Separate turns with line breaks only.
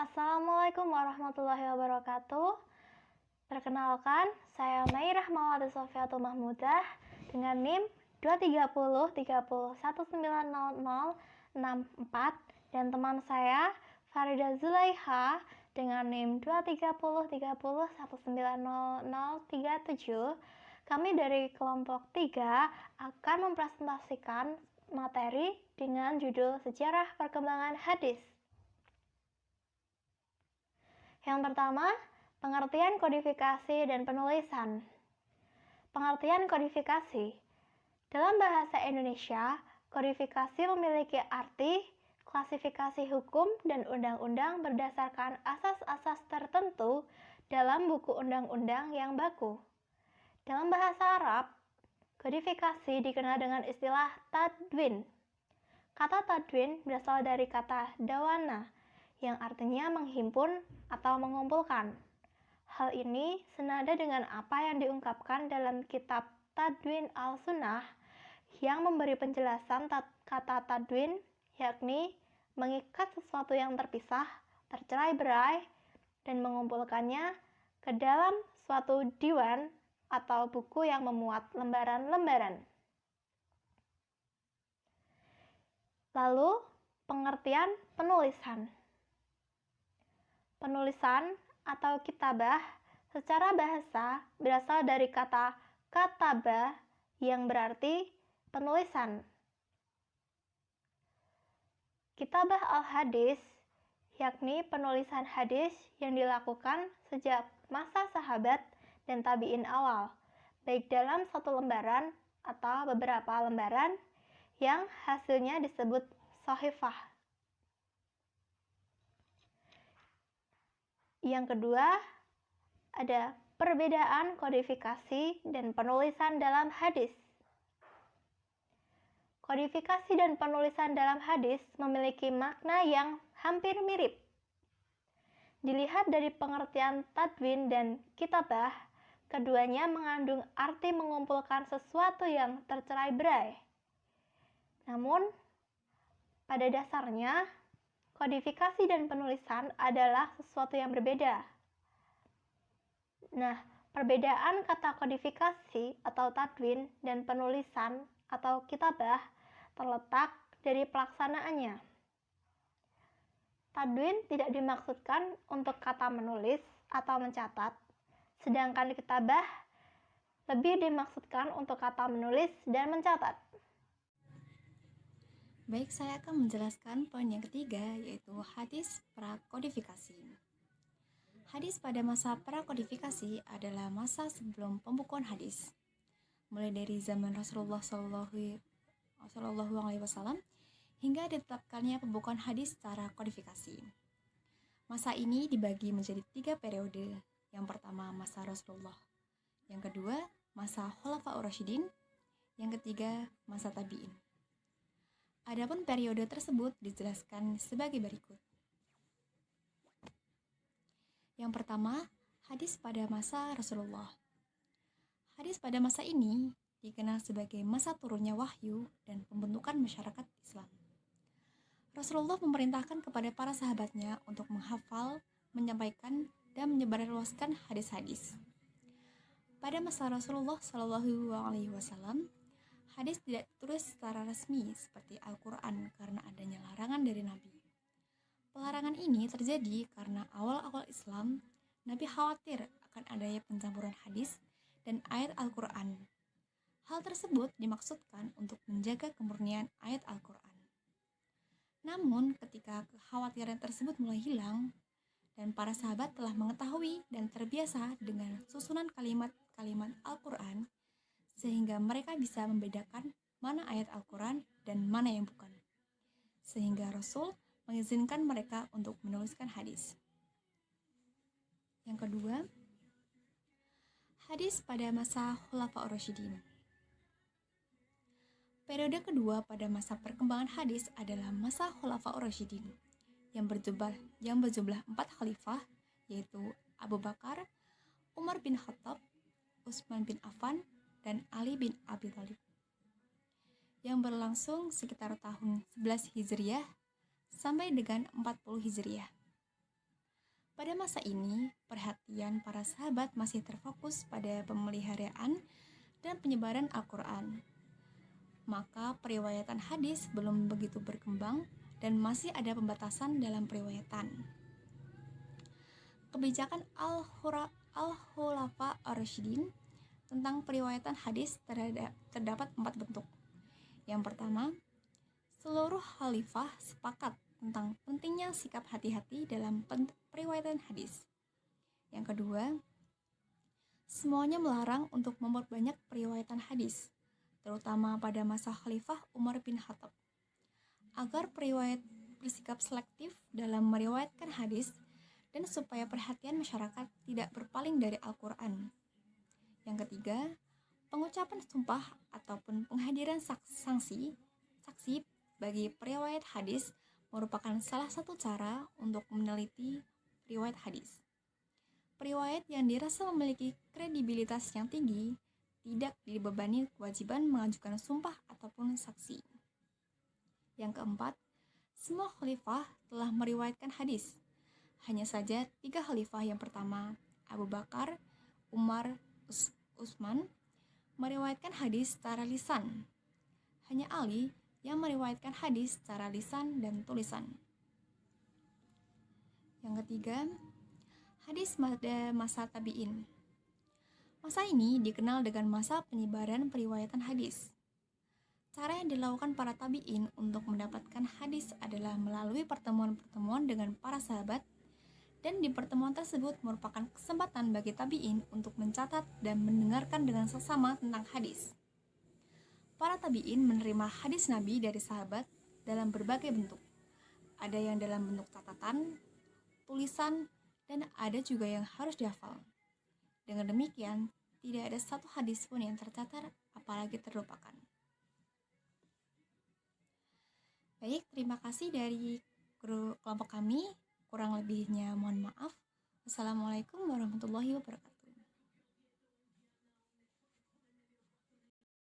Assalamualaikum warahmatullahi wabarakatuh. Perkenalkan, saya Mai Rahmawati Sofiatul Mahmudah dengan NIM 230319064 dan teman saya Farida Zulaiha dengan NIM 23030190037. Kami dari kelompok 3 akan mempresentasikan materi dengan judul Sejarah Perkembangan Hadis. Yang pertama, pengertian kodifikasi dan penulisan. Pengertian kodifikasi. Dalam bahasa Indonesia, kodifikasi memiliki arti klasifikasi hukum dan undang-undang berdasarkan asas-asas tertentu dalam buku undang-undang yang baku. Dalam bahasa Arab, kodifikasi dikenal dengan istilah tadwin. Kata tadwin berasal dari kata dawana, yang artinya menghimpun atau mengumpulkan. Hal ini senada dengan apa yang diungkapkan dalam kitab Tadwin al-Sunnah yang memberi penjelasan kata tadwin, yakni mengikat sesuatu yang terpisah, tercerai-berai, dan mengumpulkannya ke dalam suatu diwan atau buku yang memuat lembaran-lembaran. Lalu, pengertian penulisan. Penulisan atau kitabah secara bahasa berasal dari kata katabah yang berarti penulisan. Kitabah al-hadis yakni penulisan hadis yang dilakukan sejak masa sahabat dan tabi'in awal, baik dalam satu lembaran atau beberapa lembaran yang hasilnya disebut shahifah. Yang kedua, ada perbedaan kodifikasi dan penulisan dalam hadis. Kodifikasi dan penulisan dalam hadis memiliki makna yang hampir mirip. Dilihat dari pengertian tadwin dan kitabah, keduanya mengandung arti mengumpulkan sesuatu yang tercerai-berai. Namun, pada dasarnya, kodifikasi dan penulisan adalah sesuatu yang berbeda. Nah, perbedaan kata kodifikasi atau tadwin dan penulisan atau kitabah terletak dari pelaksanaannya. Tadwin tidak dimaksudkan untuk kata menulis atau mencatat, sedangkan kitabah lebih dimaksudkan untuk kata menulis dan mencatat.
Baik, saya akan menjelaskan poin yang ketiga, yaitu hadis prakodifikasi. Hadis pada masa prakodifikasi adalah masa sebelum pembukuan hadis, mulai dari zaman Rasulullah SAW hingga ditetapkannya pembukuan hadis secara kodifikasi. Masa ini dibagi menjadi 3 periode. Yang pertama, masa Rasulullah. Yang kedua, masa Khulafaur Rasyidin. Yang ketiga, masa tabi'in. Adapun periode tersebut dijelaskan sebagai berikut. Yang pertama, hadis pada masa Rasulullah. Hadis pada masa ini dikenal sebagai masa turunnya wahyu dan pembentukan masyarakat Islam. Rasulullah memerintahkan kepada para sahabatnya untuk menghafal, menyampaikan, dan menyebarluaskan hadis-hadis. Pada masa Rasulullah SAW, hadis tidak ditulis secara resmi seperti Al-Quran karena adanya larangan dari Nabi. Pelarangan ini terjadi karena awal-awal Islam, Nabi khawatir akan adanya pencampuran hadis dan ayat Al-Quran. Hal tersebut dimaksudkan untuk menjaga kemurnian ayat Al-Quran. Namun, ketika kekhawatiran tersebut mulai hilang, dan para sahabat telah mengetahui dan terbiasa dengan susunan kalimat-kalimat Al-Quran, sehingga mereka bisa membedakan mana ayat Al-Quran dan mana yang bukan. Sehingga Rasul mengizinkan mereka untuk menuliskan hadis. Yang kedua, hadis pada masa Khulafaur Rasyidin. Periode kedua pada masa perkembangan hadis adalah masa Khulafaur Rasyidin yang berjumlah 4 khalifah, yaitu Abu Bakar, Umar bin Khattab, Utsman bin Affan, dan Ali bin Abi Thalib, yang berlangsung sekitar tahun 11 Hijriah sampai dengan 40 Hijriah. Pada masa ini, perhatian para sahabat masih terfokus pada pemeliharaan dan penyebaran Al-Quran. Maka periwayatan hadis belum begitu berkembang dan masih ada pembatasan dalam periwayatan. Kebijakan Al-Khulafa Ar-Rasyidin tentang periwayatan hadis terdapat 4 bentuk. Yang pertama, seluruh khalifah sepakat tentang pentingnya sikap hati-hati dalam periwayatan hadis. Yang kedua, semuanya melarang untuk memperbanyak periwayatan hadis, terutama pada masa Khalifah Umar bin Khattab, agar periwayat bersikap selektif dalam meriwayatkan hadis dan supaya perhatian masyarakat tidak berpaling dari Al-Quran. Yang ketiga, pengucapan sumpah ataupun penghadiran saksi bagi periwayat hadis merupakan salah satu cara untuk meneliti riwayat hadis. Periwayat yang dirasa memiliki kredibilitas yang tinggi tidak dibebani kewajiban mengajukan sumpah ataupun saksi. Yang keempat, semua khalifah telah meriwayatkan hadis. Hanya saja 3 khalifah yang pertama, Abu Bakar, Umar, Utsman, meriwayatkan hadis secara lisan. Hanya Ali yang meriwayatkan hadis secara lisan dan tulisan. Yang ketiga, hadis pada masa tabi'in. Masa ini dikenal dengan masa penyebaran periwayatan hadis. Cara yang dilakukan para tabi'in untuk mendapatkan hadis adalah melalui pertemuan-pertemuan dengan para sahabat, dan di pertemuan tersebut merupakan kesempatan bagi tabi'in untuk mencatat dan mendengarkan dengan sesama tentang hadis. Para tabi'in menerima hadis Nabi dari sahabat dalam berbagai bentuk. Ada yang dalam bentuk catatan, tulisan, dan ada juga yang harus dihafal. Dengan demikian, tidak ada satu hadis pun yang tercatat, apalagi terlupakan. Baik, terima kasih dari kelompok kami. Kurang lebihnya mohon maaf. Wassalamualaikum warahmatullahi wabarakatuh.